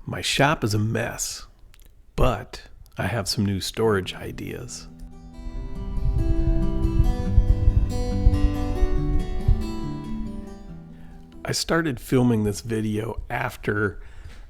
My shop is a mess, but I have some new storage ideas. I started filming this video after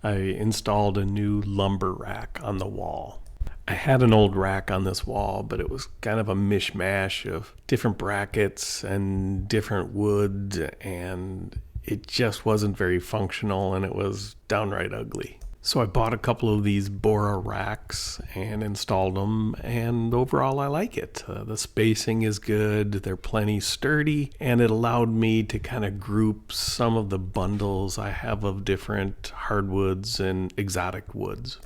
I installed a new lumber rack on the wall. I had an old rack on this wall, but it was kind of a mishmash of different brackets and different wood, and it just wasn't very functional, and it was downright ugly. So I bought a couple of these Bora racks and installed them, and overall I like it. The spacing is good, they're plenty sturdy, and it allowed me to kind of group some of the bundles I have of different hardwoods and exotic woods.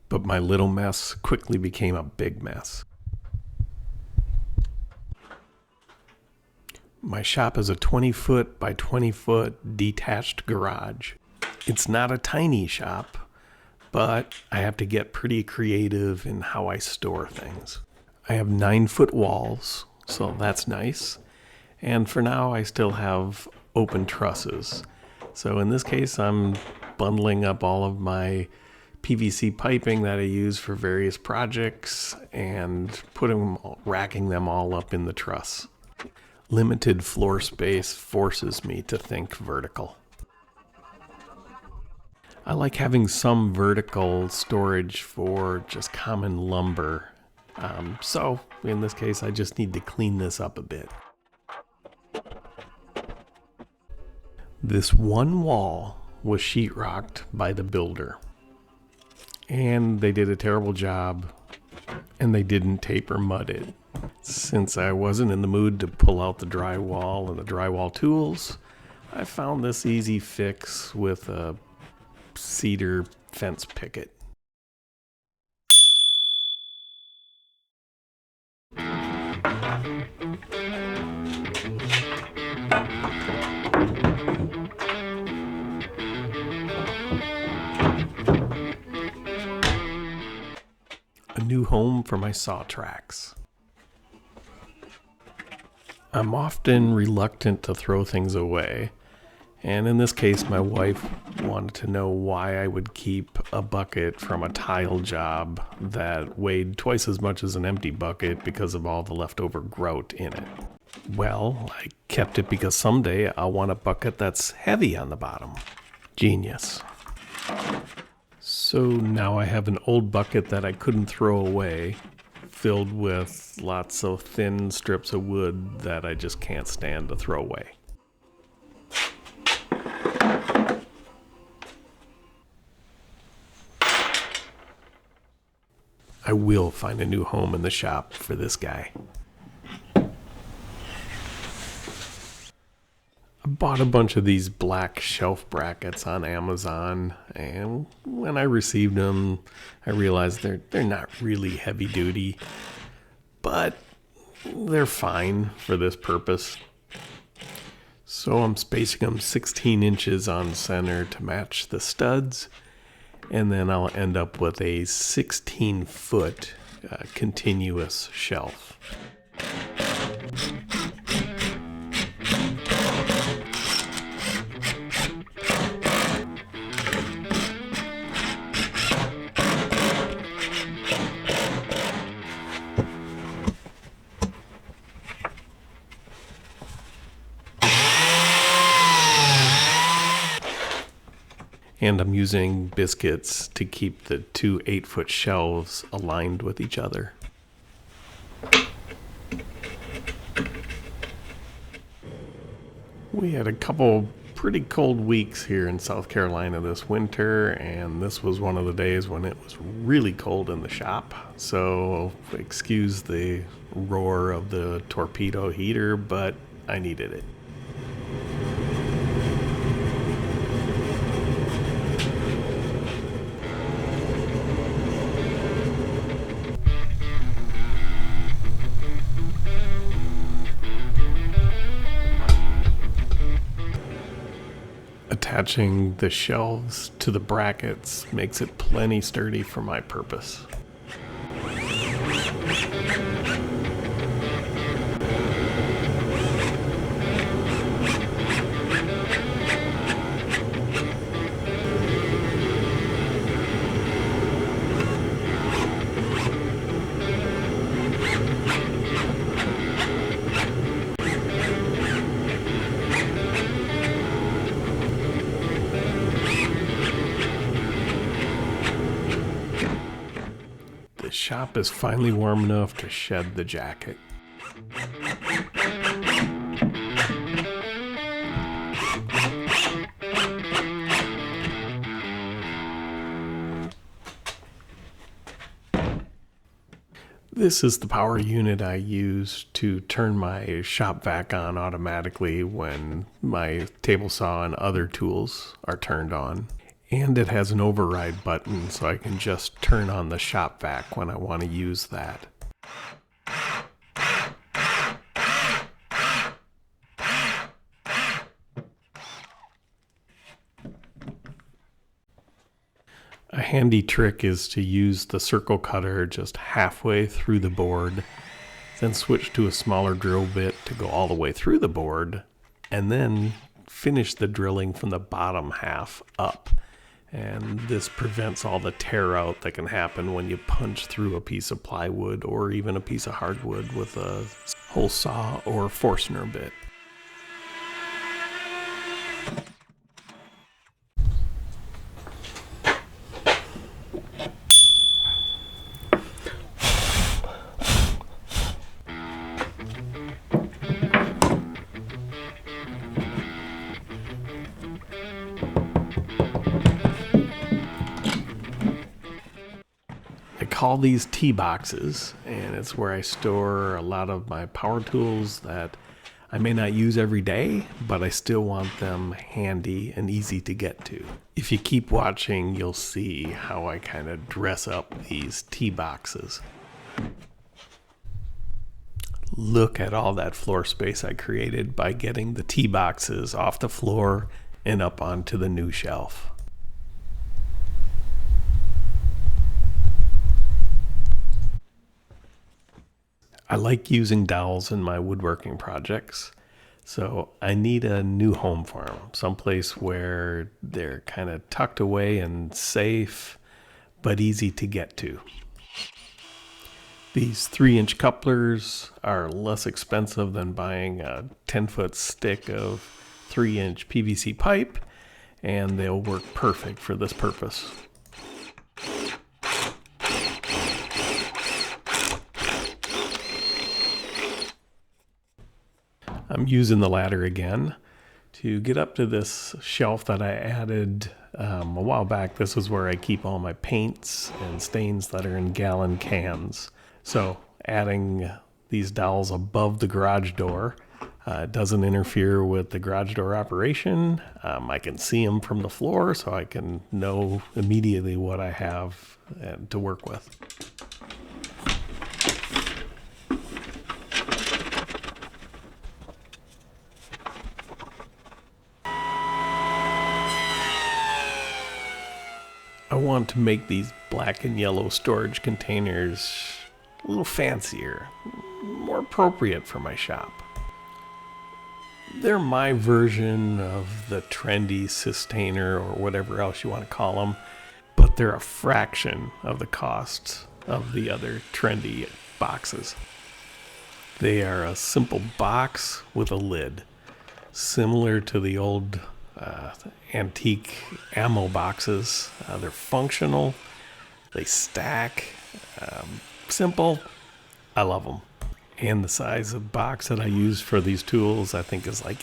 But my little mess quickly became a big mess. My shop is a 20-foot by 20-foot detached garage. It's not a tiny shop, but I have to get pretty creative in how I store things. I have 9-foot walls, so that's nice. And for now, I still have open trusses. So in this case, I'm bundling up all of my PVC piping that I use for various projects and racking them all up in the truss. Limited floor space forces me to think vertical. I like having some vertical storage for just common lumber. So in this case, I just need to clean this up a bit. This one wall was sheetrocked by the builder, and they did a terrible job, and they didn't tape or mud it. Since I wasn't in the mood to pull out the drywall and the drywall tools, I found this easy fix with a cedar fence picket. A new home for my saw tracks. I'm often reluctant to throw things away, and in this case my wife wanted to know why I would keep a bucket from a tile job that weighed twice as much as an empty bucket because of all the leftover grout in it. Well, I kept it because someday I'll want a bucket that's heavy on the bottom. Genius. So now I have an old bucket that I couldn't throw away, filled with lots of thin strips of wood that I just can't stand to throw away. I will find a new home in the shop for this guy. I bought a bunch of these black shelf brackets on Amazon, and when I received them, I realized they're not really heavy duty, but they're fine for this purpose. So I'm spacing them 16 inches on center to match the studs, and then I'll end up with a 16-foot continuous shelf. And I'm using biscuits to keep the two 8-foot shelves aligned with each other. We had a couple pretty cold weeks here in South Carolina this winter, and this was one of the days when it was really cold in the shop. So excuse the roar of the torpedo heater, but I needed it. Attaching the shelves to the brackets makes it plenty sturdy for my purpose. shop is finally warm enough to shed the jacket. This is the power unit I use to turn my shop vac on automatically when my table saw and other tools are turned on. And it has an override button, so I can just turn on the shop vac when I want to use that. A handy trick is to use the circle cutter just halfway through the board, then switch to a smaller drill bit to go all the way through the board, and then finish the drilling from the bottom half up. And this prevents all the tear out that can happen when you punch through a piece of plywood or even a piece of hardwood with a hole saw or Forstner bit. Call these tea boxes, and it's where I store a lot of my power tools that I may not use every day, but I still want them handy and easy to get to. If you keep watching, you'll see how I kind of dress up these tea boxes. Look at all that floor space I created by getting the tea boxes off the floor and up onto the new shelf. I like using dowels in my woodworking projects, so I need a new home for them, someplace where they're kind of tucked away and safe, but easy to get to. These 3-inch couplers are less expensive than buying a 10-foot stick of 3-inch PVC pipe, and they'll work perfect for this purpose. I'm using the ladder again to get up to this shelf that I added a while back. This is where I keep all my paints and stains that are in gallon cans. So adding these dowels above the garage door doesn't interfere with the garage door operation. I can see them from the floor, so I can know immediately what I have to work with. I want to make these black and yellow storage containers a little fancier, more appropriate for my shop. They're my version of the trendy sustainer or whatever else you want to call them, but they're a fraction of the cost of the other trendy boxes. They are a simple box with a lid, similar to the old antique ammo boxes. They're functional, they stack, simple. I love them. And the size of box that I use for these tools, I think, is like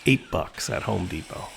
$8 at Home Depot.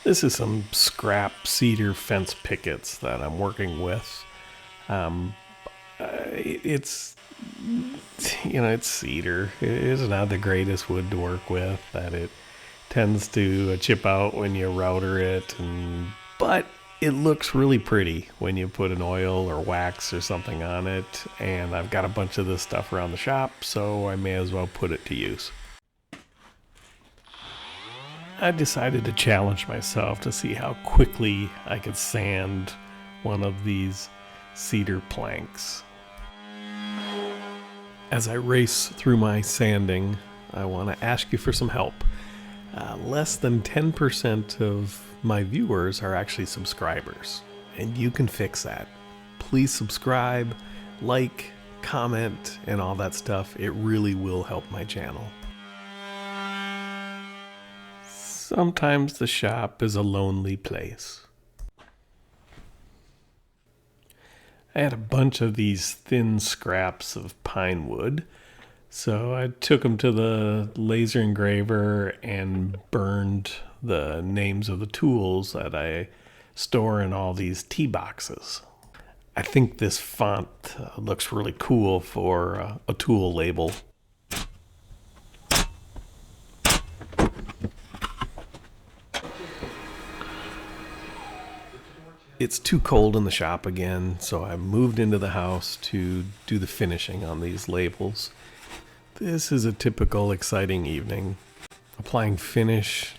This is some scrap cedar fence pickets that I'm working with. It's cedar. It is not the greatest wood to work with, that it tends to chip out when you router it, but It looks really pretty when you put an oil or wax or something on it, and I've got a bunch of this stuff around the shop, so I may as well put it to use. I decided to challenge myself to see how quickly I could sand one of these cedar planks. As I race through my sanding, I want to ask you for some help. Less than 10% of my viewers are actually subscribers, and you can fix that. Please subscribe, like, comment, and all that stuff. It really will help my channel. Sometimes the shop is a lonely place. I had a bunch of these thin scraps of pine wood, so I took them to the laser engraver and burned the names of the tools that I store in all these tea boxes. I think this font looks really cool for a tool label. It's too cold in the shop again, so I moved into the house to do the finishing on these labels. This is a typical exciting evening, applying finish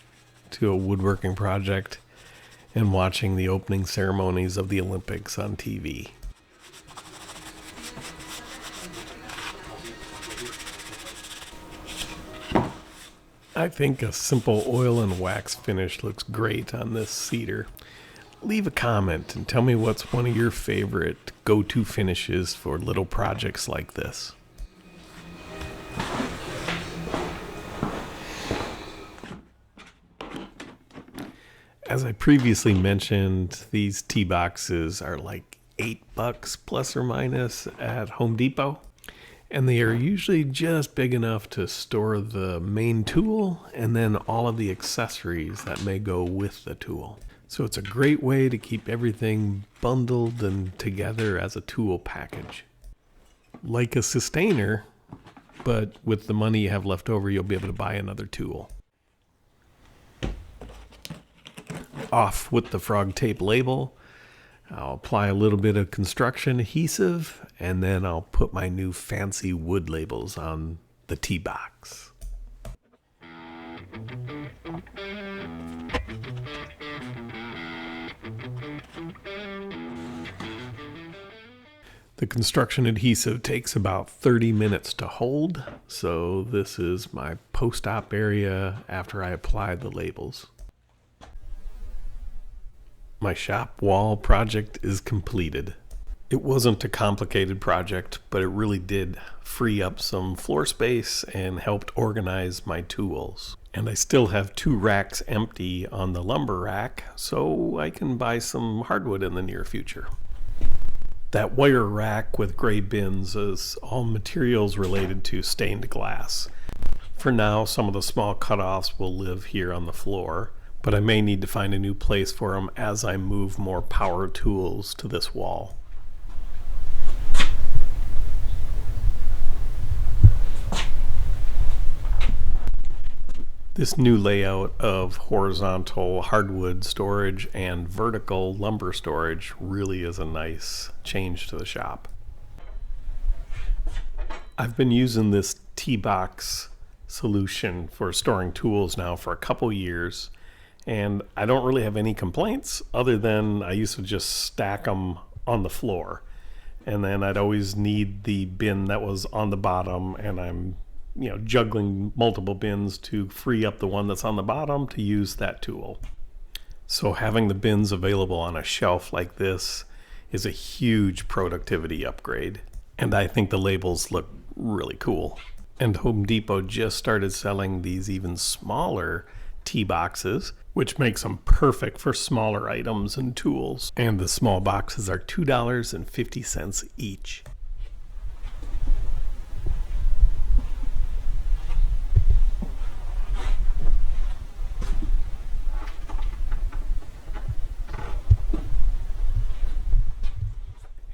to a woodworking project and watching the opening ceremonies of the Olympics on TV. I think a simple oil and wax finish looks great on this cedar. Leave a comment and tell me what's one of your favorite go-to finishes for little projects like this. As I previously mentioned, these tea boxes are like $8 plus or minus at Home Depot, and they are usually just big enough to store the main tool and then all of the accessories that may go with the tool. So it's a great way to keep everything bundled and together as a tool package. Like a sustainer, but with the money you have left over, you'll be able to buy another tool. Off with the frog tape label. I'll apply a little bit of construction adhesive, and then I'll put my new fancy wood labels on the tea box. The construction adhesive takes about 30 minutes to hold, so this is my post-op area after I apply the labels. My shop wall project is completed. It wasn't a complicated project, but it really did free up some floor space and helped organize my tools. And I still have 2 racks empty on the lumber rack, so I can buy some hardwood in the near future. That wire rack with gray bins is all materials related to stained glass. For now, some of the small cutoffs will live here on the floor, but I may need to find a new place for them as I move more power tools to this wall. This new layout of horizontal hardwood storage and vertical lumber storage really is a nice change to the shop. I've been using this T-box solution for storing tools now for a couple years, and I don't really have any complaints other than I used to just stack them on the floor, and then I'd always need the bin that was on the bottom, and I'm juggling multiple bins to free up the one that's on the bottom to use that tool. So having the bins available on a shelf like this is a huge productivity upgrade. And I think the labels look really cool. And Home Depot just started selling these even smaller tea boxes, which makes them perfect for smaller items and tools. And the small boxes are $2.50 each.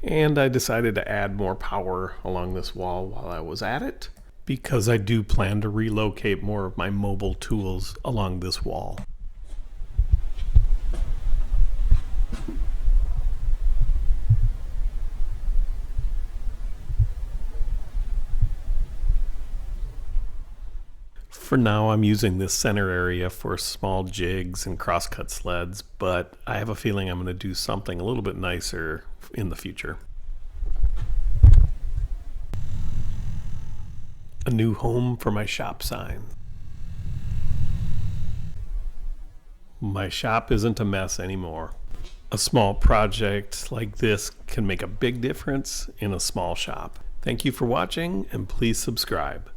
And I decided to add more power along this wall while I was at it, because I do plan to relocate more of my mobile tools along this wall. For now, I'm using this center area for small jigs and crosscut sleds, but I have a feeling I'm going to do something a little bit nicer in the future. A new home for my shop sign. My shop isn't a mess anymore. A small project like this can make a big difference in a small shop. Thank you for watching, and please subscribe.